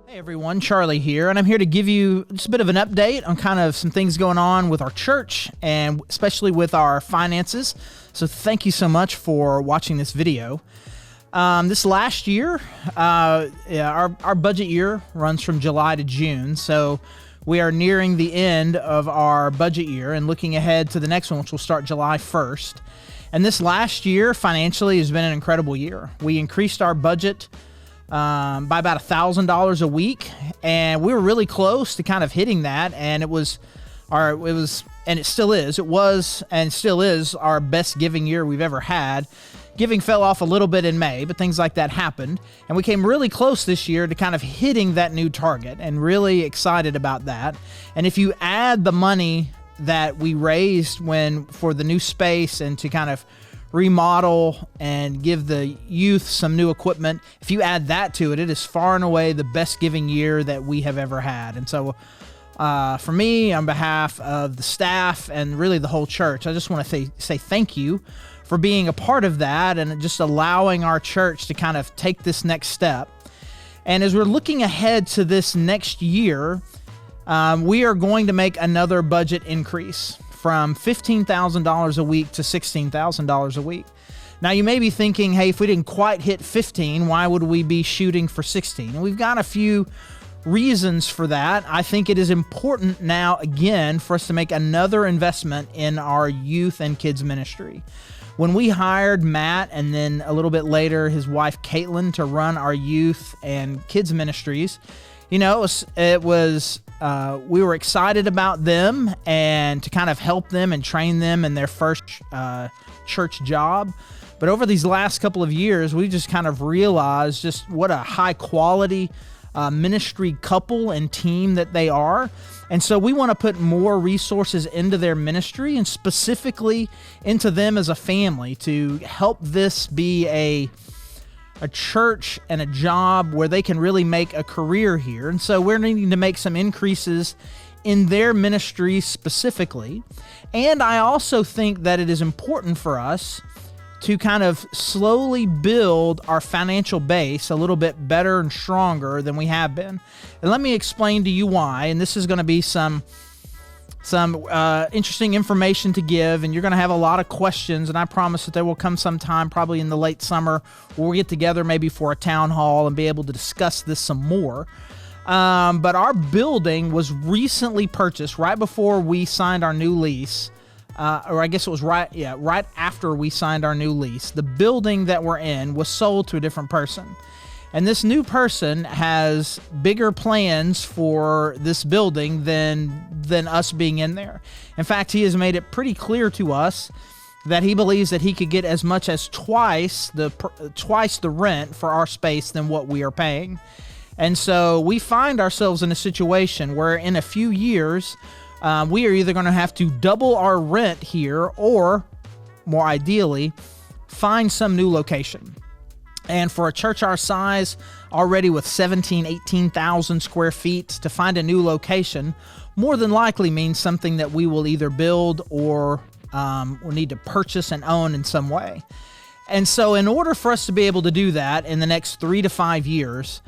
Hey everyone, Charlie here, and I'm here to give you just a bit of an update on kind of some things going on with our church and especially with our finances. So thank you so much for watching this video. This last year, our budget year runs from July to June, so we are nearing the end of our budget year and looking ahead to the next one, which will start July 1st. And this last year financially has been an incredible year. We increased our budget by about $1,000 a week, and we were really close to kind of hitting that, and it was and it still is our best giving year we've ever had. Giving fell off a little bit in May, but things like that happened, and we came really close this year to kind of hitting that new target, and really excited about that. And if you add the money that we raised for the new space and to kind of remodel and give the youth some new equipment, if you add that to it, it is far and away the best giving year that we have ever had. And so for me, on behalf of the staff and really the whole church, I just want to say thank you for being a part of that and just allowing our church to kind of take this next step. And as we're looking ahead to this next year, we are going to make another budget increase from $15,000 a week to $16,000 a week. Now you may be thinking, hey, if we didn't quite hit 15, why would we be shooting for 16? And we've got a few reasons for that. I think it is important now, again, for us to make another investment in our youth and kids ministry. When we hired Matt and then a little bit later his wife Caitlin to run our youth and kids ministries, you know, we were excited about them and to kind of help them and train them in their first church job. But over these last couple of years, we just kind of realized just what a high quality ministry couple and team that they are. And so we want to put more resources into their ministry and specifically into them as a family to help this be a church and a job where they can really make a career here. And so we're needing to make some increases in their ministry specifically. And I also think that it is important for us to kind of slowly build our financial base a little bit better and stronger than we have been. And let me explain to you why. And this is going to be some interesting information to give, and you're going to have a lot of questions, and I promise that there will come some time, probably in the late summer, where we'll get together maybe for a town hall and be able to discuss this some more. But our building was recently purchased right before we signed our new lease, or I guess it was right after we signed our new lease. The building that we're in was sold to a different person. And this new person has bigger plans for this building than us being in there. In fact, he has made it pretty clear to us that he believes that he could get as much as twice the rent for our space than what we are paying. And so we find ourselves in a situation where in a few years, we are either going to have to double our rent here or, more ideally, find some new location. And for a church our size, already with 18,000 square feet, to find a new location more than likely means something that we will either build or will need to purchase and own in some way. And so in order for us to be able to do that in the next 3 to 5 years,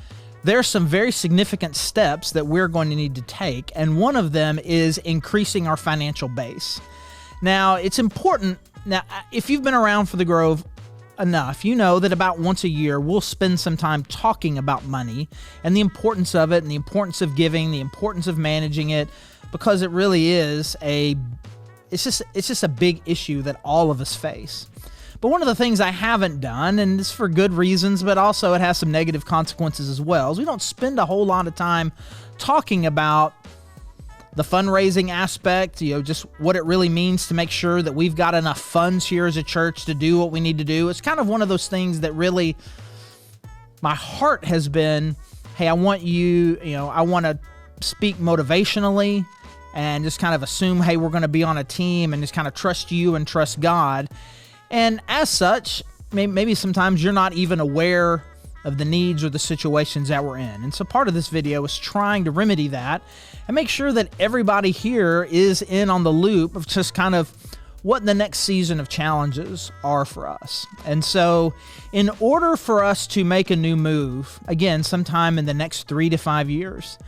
there are some very significant steps that we're going to need to take. And one of them is increasing our financial base. Now, it's important. Now, if you've been around for the Grove enough, you know that about once a year we'll spend some time talking about money and the importance of it and the importance of giving, the importance of managing it, because it really is it's just a big issue that all of us face. But one of the things I haven't done, and it's for good reasons, but also it has some negative consequences as well, is we don't spend a whole lot of time talking about the fundraising aspect, just what it really means to make sure that we've got enough funds here as a church to do what we need to do. It's kind of one of those things that really my heart has been, hey, I want to speak motivationally and just kind of assume, hey, we're going to be on a team and just kind of trust you and trust God. And as such, maybe sometimes you're not even aware of the needs or the situations that we're in. And so part of this video is trying to remedy that and make sure that everybody here is in on the loop of just kind of what the next season of challenges are for us. And so in order for us to make a new move, again, sometime in the next 3 to 5 years,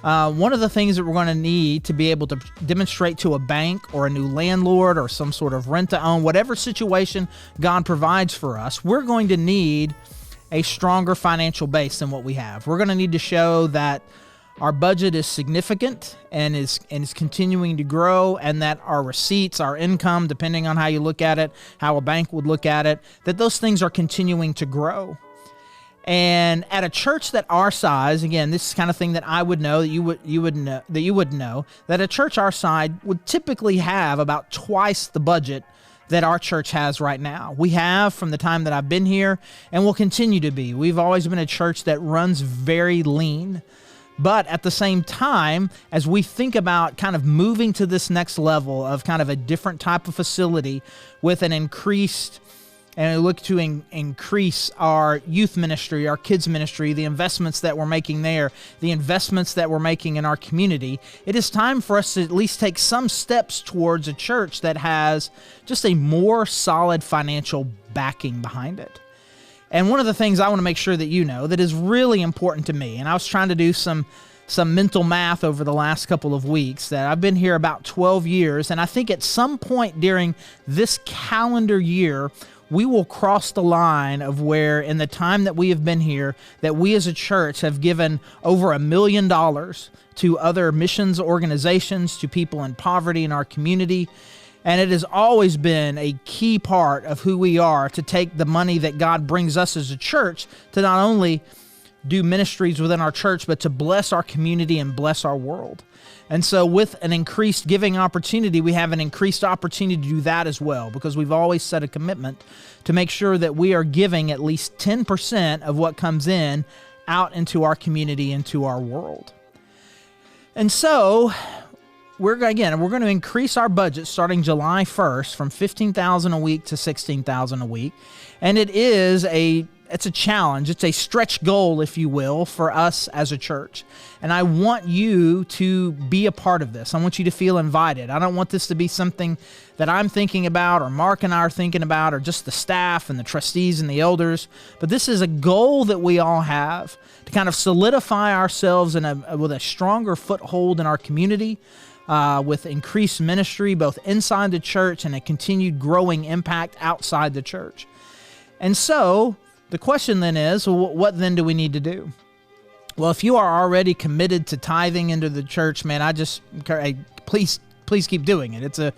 one of the things that we're going to need to be able to demonstrate to a bank or a new landlord or some sort of rent-to-own, whatever situation God provides for us, we're going to need a stronger financial base than what we have. We're going to need to show that our budget is significant and is continuing to grow, and that our receipts, our income, depending on how you look at it, how a bank would look at it, that those things are continuing to grow. And at a church that our size, again, this is the kind of thing that I would know, that you would know, that a church our size would typically have about twice the budget that our church has right now. We have from the time that I've been here, and will continue to be. We've always been a church that runs very lean. But at the same time, as we think about kind of moving to this next level of kind of a different type of facility with an increased, and we look to increase our youth ministry, our kids ministry, the investments that we're making there, the investments that we're making in our community, it is time for us to at least take some steps towards a church that has just a more solid financial backing behind it. And one of the things I want to make sure that you know that is really important to me, and I was trying to do some mental math over the last couple of weeks, that I've been here about 12 years, and I think at some point during this calendar year, we will cross the line of where, in the time that we have been here, that we as a church have given over $1 million to other missions organizations, to people in poverty in our community. And it has always been a key part of who we are to take the money that God brings us as a church to not only do ministries within our church, but to bless our community and bless our world. And so with an increased giving opportunity, we have an increased opportunity to do that as well, because we've always set a commitment to make sure that we are giving at least 10% of what comes in out into our community, into our world. And so we're going to increase our budget starting July 1st from $15,000 a week to $16,000 a week. And it's a challenge. It's a stretch goal, if you will, for us as a church. And I want you to be a part of this. I want you to feel invited. I don't want this to be something that I'm thinking about, or Mark and I are thinking about, or just the staff and the trustees and the elders. But this is a goal that we all have to kind of solidify ourselves with a stronger foothold in our community, with increased ministry both inside the church and a continued growing impact outside the church. And so the question then is, well, what then do we need to do? Well, if you are already committed to tithing into the church, man, please keep doing it.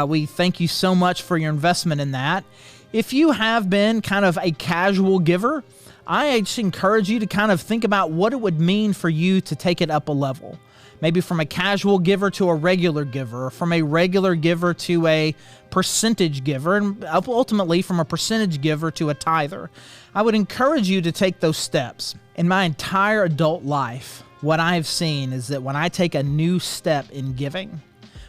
We thank you so much for your investment in that. If you have been kind of a casual giver, I just encourage you to kind of think about what it would mean for you to take it up a level. Maybe from a casual giver to a regular giver, or from a regular giver to a percentage giver, and ultimately from a percentage giver to a tither. I would encourage you to take those steps. In my entire adult life, what I have seen is that when I take a new step in giving,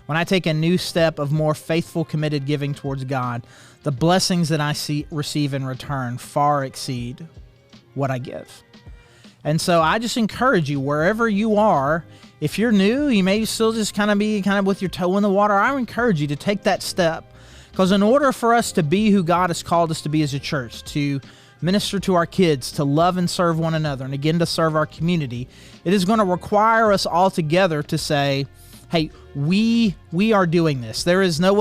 when I take a new step of more faithful, committed giving towards God, the blessings that I receive in return far exceed what I give. And so I just encourage you, wherever you are, if you're new, you may still just be with your toe in the water. I encourage you to take that step, because in order for us to be who God has called us to be as a church, to minister to our kids, to love and serve one another, and again, to serve our community, it is going to require us all together to say, hey, we are doing this. There's no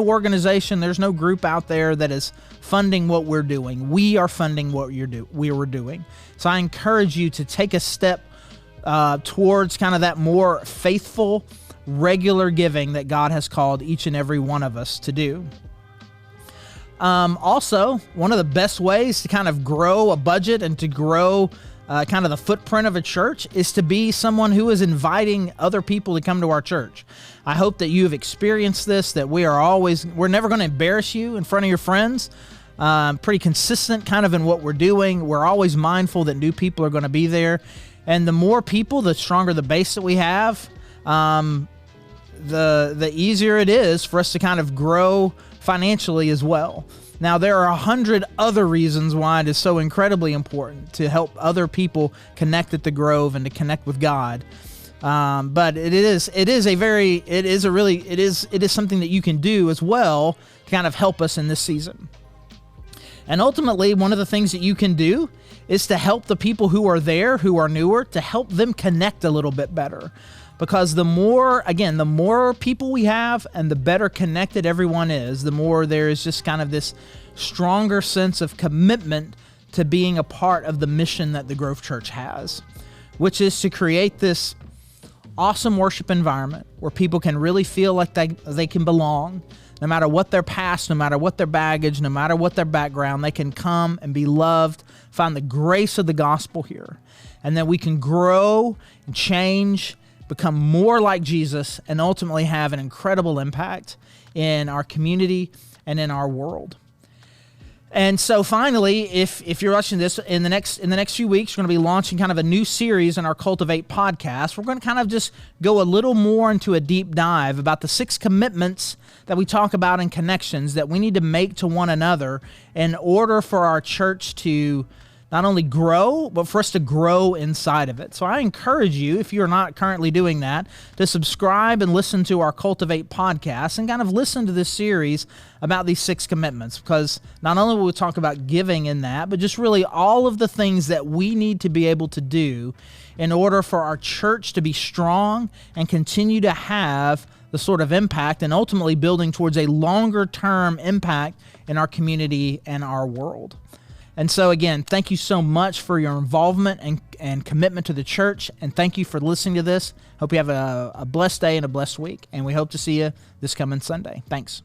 organization, there's no group out there that is funding what we're doing. We are funding what we were doing. So I encourage you to take a step towards kind of that more faithful, regular giving that God has called each and every one of us to do. Also, one of the best ways to kind of grow a budget and to grow kind of the footprint of a church is to be someone who is inviting other people to come to our church. I hope that you have experienced this, that we're never going to embarrass you in front of your friends. Pretty consistent kind of in what we're doing. We're always mindful that new people are going to be there. And the more people, the stronger the base that we have, the easier it is for us to kind of grow financially as well. Now, there are 100 other reasons why it is so incredibly important to help other people connect at the Grove and to connect with God. But it is something that you can do as well to kind of help us in this season. And ultimately, one of the things that you can do is to help the people who are there, who are newer, to help them connect a little bit better. Because the more people we have and the better connected everyone is, the more there is just kind of this stronger sense of commitment to being a part of the mission that the Grove Church has, which is to create this awesome worship environment where people can really feel like they can belong. No matter what their past, no matter what their baggage, no matter what their background, they can come and be loved, find the grace of the gospel here. And then we can grow and change, become more like Jesus, and ultimately have an incredible impact in our community and in our world. And so finally, if you're watching this in the next few weeks, we're going to be launching kind of a new series in our Cultivate podcast. We're going to kind of just go a little more into a deep dive about the 6 commitments that we talk about in Connections that we need to make to one another in order for our church to not only grow, but for us to grow inside of it. So I encourage you, if you're not currently doing that, to subscribe and listen to our Cultivate podcast and kind of listen to this series about these 6 commitments, because not only will we talk about giving in that, but just really all of the things that we need to be able to do in order for our church to be strong and continue to have the sort of impact and ultimately building towards a longer term impact in our community and our world. And so again, thank you so much for your involvement and commitment to the church. And thank you for listening to this. Hope you have a blessed day and a blessed week. And we hope to see you this coming Sunday. Thanks.